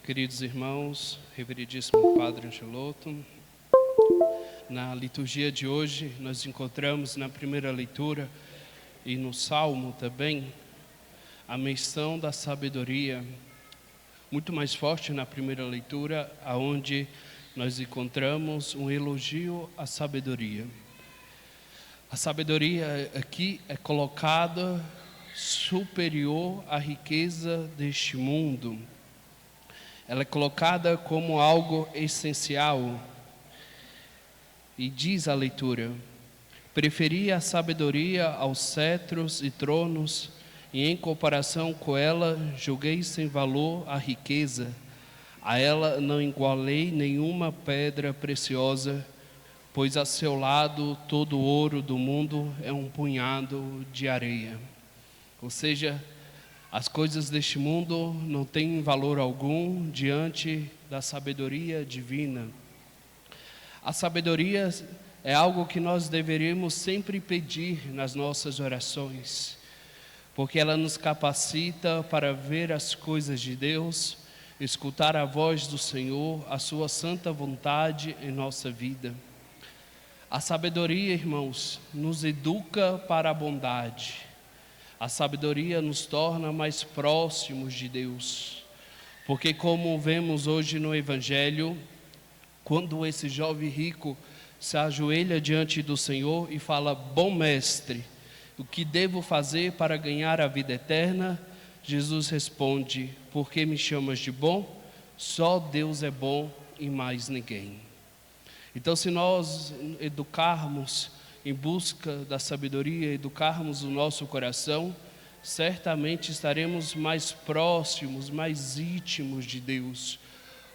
Queridos irmãos, reverendíssimo Padre Angelotto, na liturgia de hoje nós encontramos na primeira leitura e no Salmo também a menção da sabedoria, muito mais forte na primeira leitura, aonde nós encontramos um elogio à sabedoria. A sabedoria aqui é colocada superior à riqueza deste mundo. Ela é colocada como algo essencial. E diz a leitura: preferia a sabedoria aos cetros e tronos, e em comparação com ela julguei sem valor a riqueza. A ela não igualei nenhuma pedra preciosa, pois a seu lado todo o ouro do mundo é um punhado de areia. Ou seja, as coisas deste mundo não têm valor algum diante da sabedoria divina. A sabedoria é algo que nós deveríamos sempre pedir nas nossas orações, porque ela nos capacita para ver as coisas de Deus, escutar a voz do Senhor, a sua santa vontade em nossa vida. A sabedoria, irmãos, nos educa para a bondade. A sabedoria nos torna mais próximos de Deus, porque como vemos hoje no Evangelho, quando esse jovem rico se ajoelha diante do Senhor e fala: bom mestre, o que devo fazer para ganhar a vida eterna? Jesus responde: por que me chamas de bom? Só Deus é bom e mais ninguém. Então, se nós educarmos em busca da sabedoria, educarmos o nosso coração, certamente estaremos mais próximos, mais íntimos de Deus,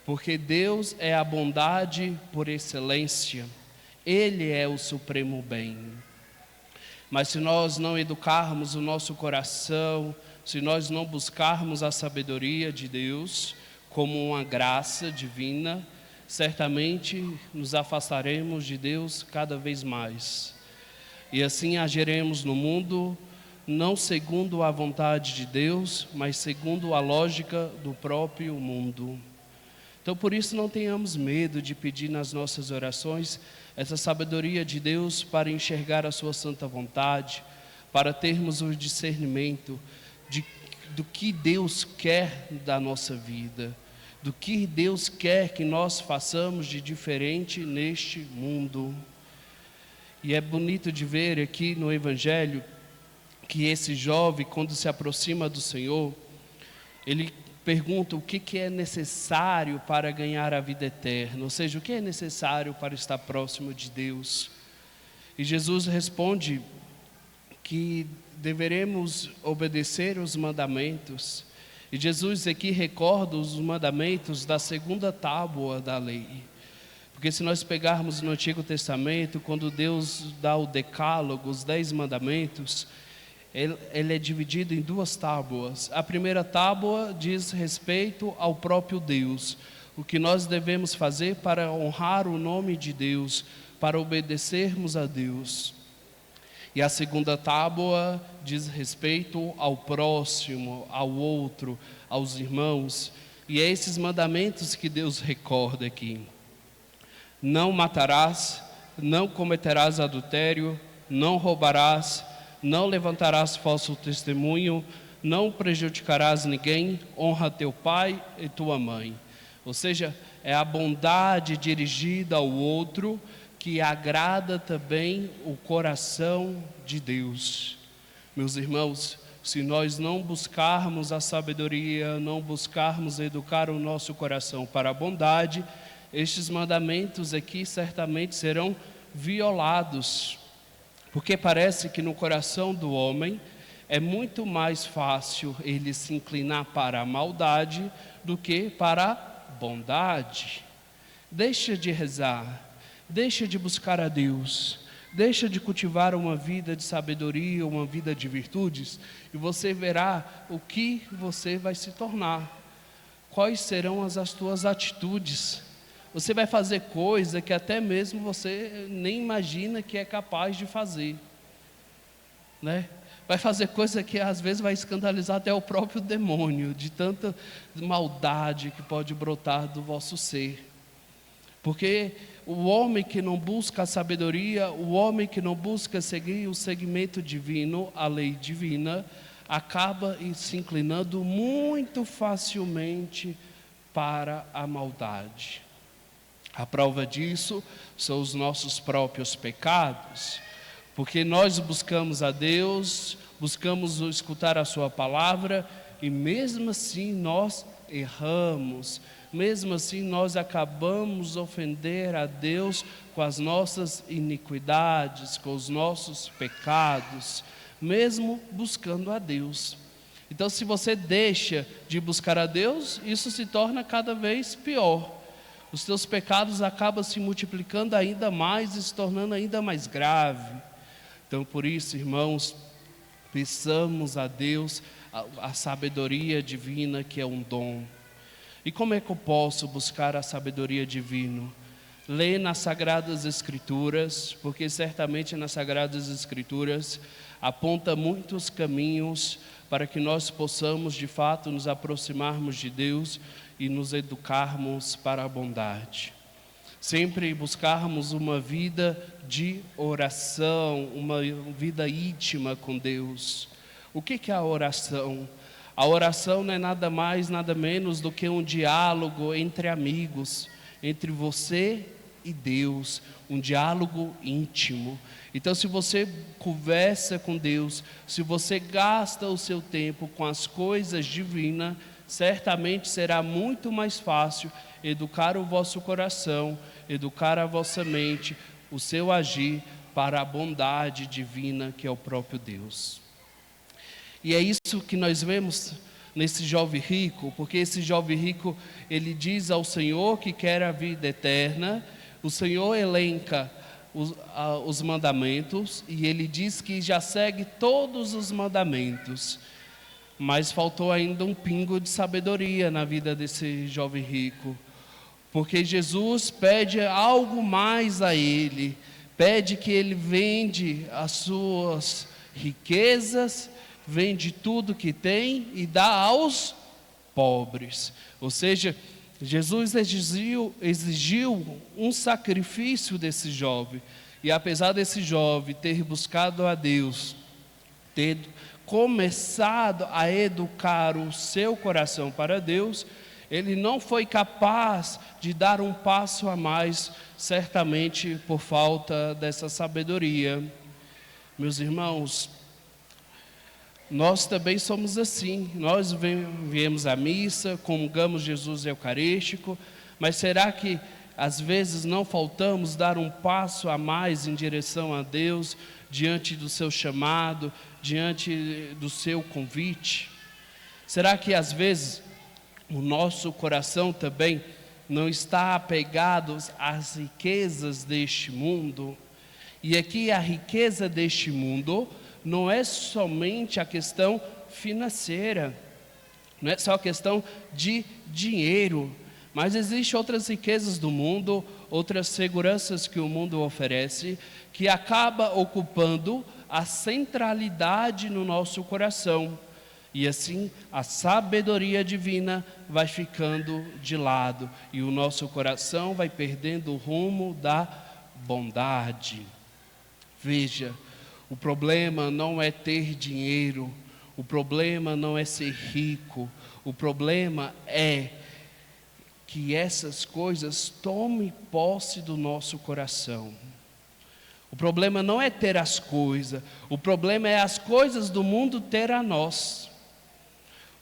porque Deus é a bondade por excelência, Ele é o supremo bem. Mas se nós não educarmos o nosso coração, se nós não buscarmos a sabedoria de Deus como uma graça divina, certamente nos afastaremos de Deus cada vez mais. E assim agiremos no mundo, não segundo a vontade de Deus, mas segundo a lógica do próprio mundo. Então, por isso, não tenhamos medo de pedir nas nossas orações essa sabedoria de Deus para enxergar a sua santa vontade, para termos o discernimento do que Deus quer da nossa vida, do que Deus quer que nós façamos de diferente neste mundo. E é bonito de ver aqui no Evangelho que esse jovem, quando se aproxima do Senhor, ele pergunta o que é necessário para ganhar a vida eterna, ou seja, o que é necessário para estar próximo de Deus. E Jesus responde que deveremos obedecer os mandamentos. E Jesus aqui recorda os mandamentos da segunda tábua da lei. Porque se nós pegarmos no Antigo Testamento, quando Deus dá o decálogo, os 10 mandamentos, ele é dividido em 2 tábuas. A primeira tábua diz respeito ao próprio Deus, o que nós devemos fazer para honrar o nome de Deus, para obedecermos a Deus. E a segunda tábua diz respeito ao próximo, ao outro, aos irmãos. E é esses mandamentos que Deus recorda aqui. Não matarás, não cometerás adultério, não roubarás, não levantarás falso testemunho, não prejudicarás ninguém, honra teu pai e tua mãe. Ou seja, é a bondade dirigida ao outro que agrada também o coração de Deus. Meus irmãos, se nós não buscarmos a sabedoria, não buscarmos educar o nosso coração para a bondade, estes mandamentos aqui certamente serão violados, porque parece que no coração do homem é muito mais fácil ele se inclinar para a maldade do que para a bondade. Deixa de rezar, deixa de buscar a Deus, deixa de cultivar uma vida de sabedoria, uma vida de virtudes, e você verá o que você vai se tornar, quais serão as tuas atitudes. Você vai fazer coisa que até mesmo você nem imagina que é capaz de fazer, né? vai fazer coisa que às vezes vai escandalizar até o próprio demônio, de tanta maldade que pode brotar do vosso ser. Porque o homem que não busca a sabedoria, o homem que não busca seguir o segmento divino, a lei divina, acaba se inclinando muito facilmente para a maldade. A prova disso são os nossos próprios pecados, porque nós buscamos a Deus, buscamos escutar a sua palavra, e mesmo assim nós erramos, mesmo assim nós acabamos ofender a Deus com as nossas iniquidades, com os nossos pecados, mesmo buscando a Deus. Então, se você deixa de buscar a Deus, isso se torna cada vez pior. Os teus pecados acabam se multiplicando ainda mais e se tornando ainda mais grave. Então, por isso, irmãos, peçamos a Deus a sabedoria divina, que é um dom. E como é que eu posso buscar a sabedoria divina? Ler nas Sagradas Escrituras, porque certamente nas Sagradas Escrituras aponta muitos caminhos para que nós possamos de fato nos aproximarmos de Deus e nos educarmos para a bondade. Sempre buscarmos uma vida de oração, uma vida íntima com Deus. O que é a oração? A oração não é nada mais, nada menos do que um diálogo entre amigos, entre você e Deus, um diálogo íntimo. Então, se você conversa com Deus, se você gasta o seu tempo com as coisas divinas, certamente será muito mais fácil educar o vosso coração, educar a vossa mente, o seu agir para a bondade divina que é o próprio Deus. E é isso que nós vemos nesse jovem rico, porque esse jovem rico, ele diz ao Senhor que quer a vida eterna, o Senhor elenca os mandamentos, e ele diz que já segue todos os mandamentos, mas faltou ainda um pingo de sabedoria na vida desse jovem rico, porque Jesus pede algo mais a ele, pede que ele vende as suas riquezas, vende tudo que tem e dá aos pobres. Ou seja, Jesus exigiu um sacrifício desse jovem. E apesar desse jovem ter buscado a Deus, ter começado a educar o seu coração para Deus, ele não foi capaz de dar um passo a mais, certamente por falta dessa sabedoria. Meus irmãos, nós também somos assim. Nós viemos à missa, comungamos Jesus Eucarístico, mas será que às vezes não faltamos dar um passo a mais em direção a Deus, diante do seu chamado, diante do seu convite? Será que às vezes o nosso coração também não está apegado às riquezas deste mundo? E aqui a riqueza deste mundo não é somente a questão financeira, não é só a questão de dinheiro, mas existem outras riquezas do mundo, outras seguranças que o mundo oferece, que acaba ocupando a centralidade no nosso coração. E assim a sabedoria divina vai ficando de lado e o nosso coração vai perdendo o rumo da bondade. Veja, o problema não é ter dinheiro, o problema não é ser rico, o problema é que essas coisas tomem posse do nosso coração. O problema não é ter as coisas, o problema é as coisas do mundo ter a nós.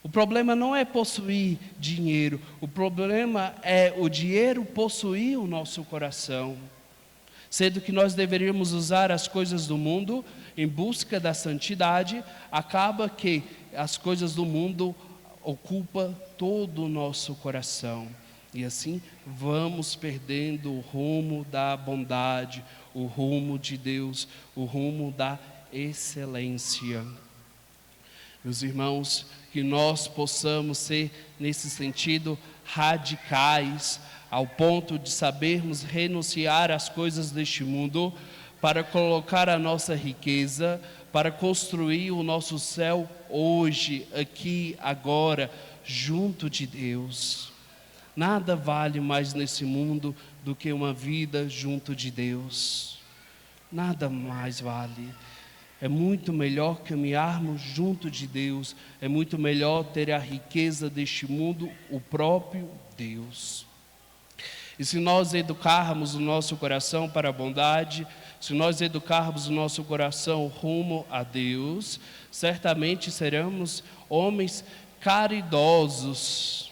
O problema não é possuir dinheiro, o problema é o dinheiro possuir o nosso coração. Sendo que nós deveríamos usar as coisas do mundo em busca da santidade, acaba que as coisas do mundo ocupam todo o nosso coração. E assim vamos perdendo o rumo da bondade, o rumo de Deus, o rumo da excelência. Meus irmãos, que nós possamos ser, nesse sentido, radicais, ao ponto de sabermos renunciar às coisas deste mundo, para colocar a nossa riqueza, para construir o nosso céu hoje, aqui, agora, junto de Deus. Nada vale mais nesse mundo do que uma vida junto de Deus. Nada mais vale. É muito melhor caminharmos junto de Deus. É muito melhor ter a riqueza deste mundo, o próprio Deus. E se nós educarmos o nosso coração para a bondade, se nós educarmos o nosso coração rumo a Deus, certamente seremos homens caridosos.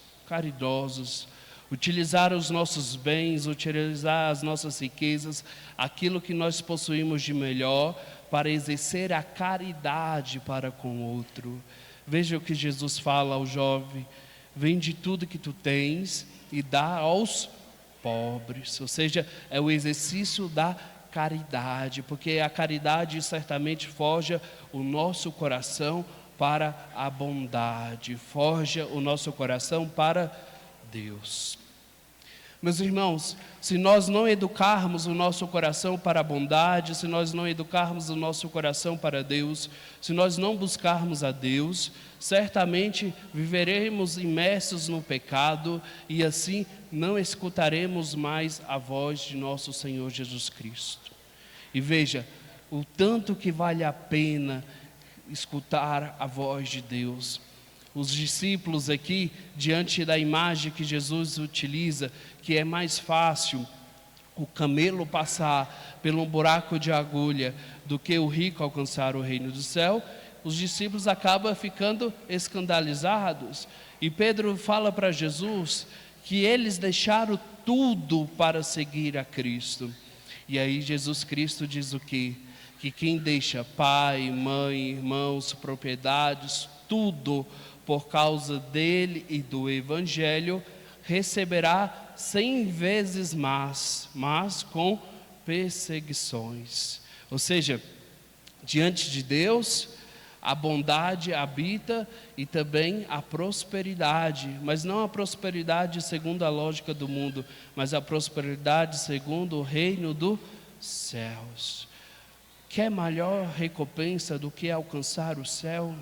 Utilizar os nossos bens, utilizar as nossas riquezas, aquilo que nós possuímos de melhor, para exercer a caridade para com o outro. Veja o que Jesus fala ao jovem: vende tudo que tu tens e dá aos pobres. Ou seja, é o exercício da caridade, porque a caridade certamente forja o nosso coração para a bondade, forja o nosso coração para Deus. Meus irmãos, se nós não educarmos o nosso coração para a bondade, se nós não educarmos o nosso coração para Deus, se nós não buscarmos a Deus, certamente viveremos imersos no pecado e assim não escutaremos mais a voz de nosso Senhor Jesus Cristo. E veja, o tanto que vale a pena escutar a voz de Deus. Os discípulos aqui, diante da imagem que Jesus utiliza, que é mais fácil o camelo passar por um buraco de agulha do que o rico alcançar o reino do céu, os discípulos acabam ficando escandalizados. E Pedro fala para Jesus que eles deixaram tudo para seguir a Cristo. E aí Jesus Cristo diz o quê? Que quem deixa pai, mãe, irmãos, propriedades, tudo por causa dele e do Evangelho, receberá 100 vezes mais, mas com perseguições. Ou seja, diante de Deus, a bondade habita e também a prosperidade, mas não a prosperidade segundo a lógica do mundo, mas a prosperidade segundo o reino dos céus. Quer maior recompensa do que alcançar o céu?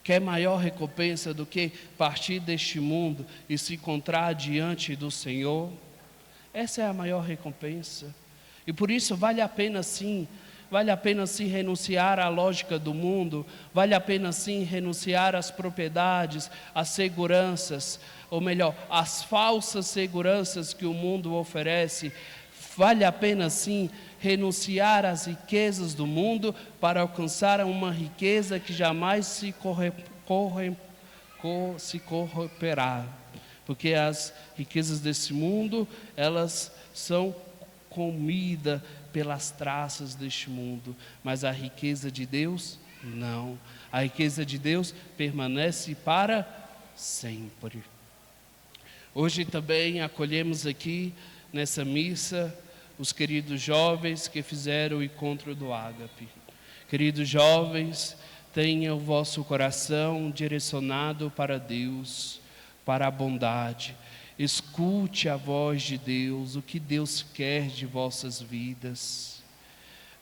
Quer maior recompensa do que partir deste mundo e se encontrar diante do Senhor? Essa é a maior recompensa. E por isso vale a pena sim renunciar à lógica do mundo, vale a pena sim renunciar às propriedades, às seguranças, ou melhor, às falsas seguranças que o mundo oferece. Vale a pena sim renunciar às riquezas do mundo para alcançar uma riqueza que jamais se corromperá. Porque as riquezas desse mundo, elas são comida pelas traças deste mundo, mas a riqueza de Deus, não. A riqueza de Deus permanece para sempre. Hoje também acolhemos aqui, nessa missa, os queridos jovens que fizeram o encontro do Ágape. Queridos jovens, tenha o vosso coração direcionado para Deus, para a bondade. Escute a voz de Deus, o que Deus quer de vossas vidas.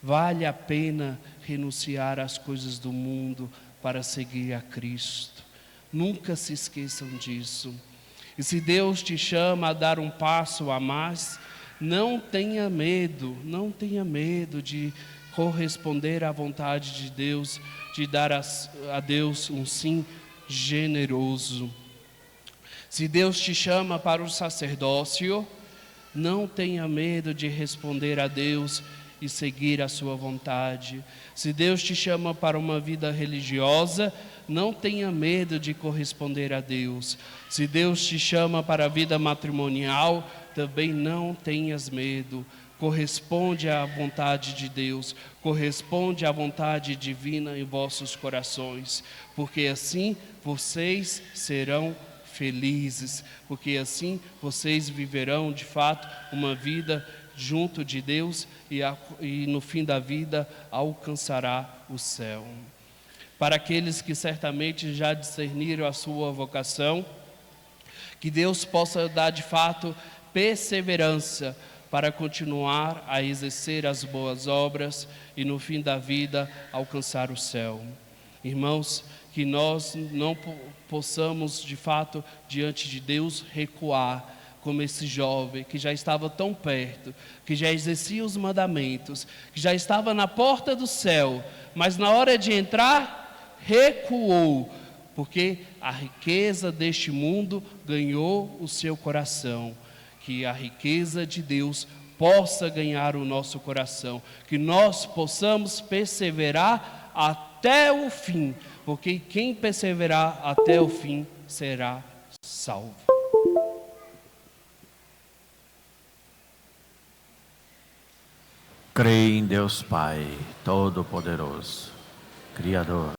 Vale a pena renunciar às coisas do mundo para seguir a Cristo. Nunca se esqueçam disso. E se Deus te chama a dar um passo a mais, não tenha medo de corresponder à vontade de Deus, de dar a Deus um sim generoso. Se Deus te chama para o sacerdócio, não tenha medo de responder a Deus e seguir a sua vontade. Se Deus te chama para uma vida religiosa, não tenha medo de corresponder a Deus. Se Deus te chama para a vida matrimonial, também não tenhas medo. Corresponde à vontade de Deus, corresponde à vontade divina em vossos corações, porque assim vocês serão felizes, porque assim vocês viverão de fato uma vida junto de Deus e no fim da vida alcançará o céu. Para aqueles que certamente já discerniram a sua vocação, que Deus possa dar de fato perseverança para continuar a exercer as boas obras e no fim da vida alcançar o céu. Irmãos, que nós não possamos de fato diante de Deus recuar, como esse jovem que já estava tão perto, que já exercia os mandamentos, que já estava na porta do céu, mas na hora de entrar, recuou, porque a riqueza deste mundo ganhou o seu coração. Que a riqueza de Deus possa ganhar o nosso coração, que nós possamos perseverar até o fim, porque quem perseverar até o fim será salvo. Creio em Deus Pai, Todo-Poderoso, Criador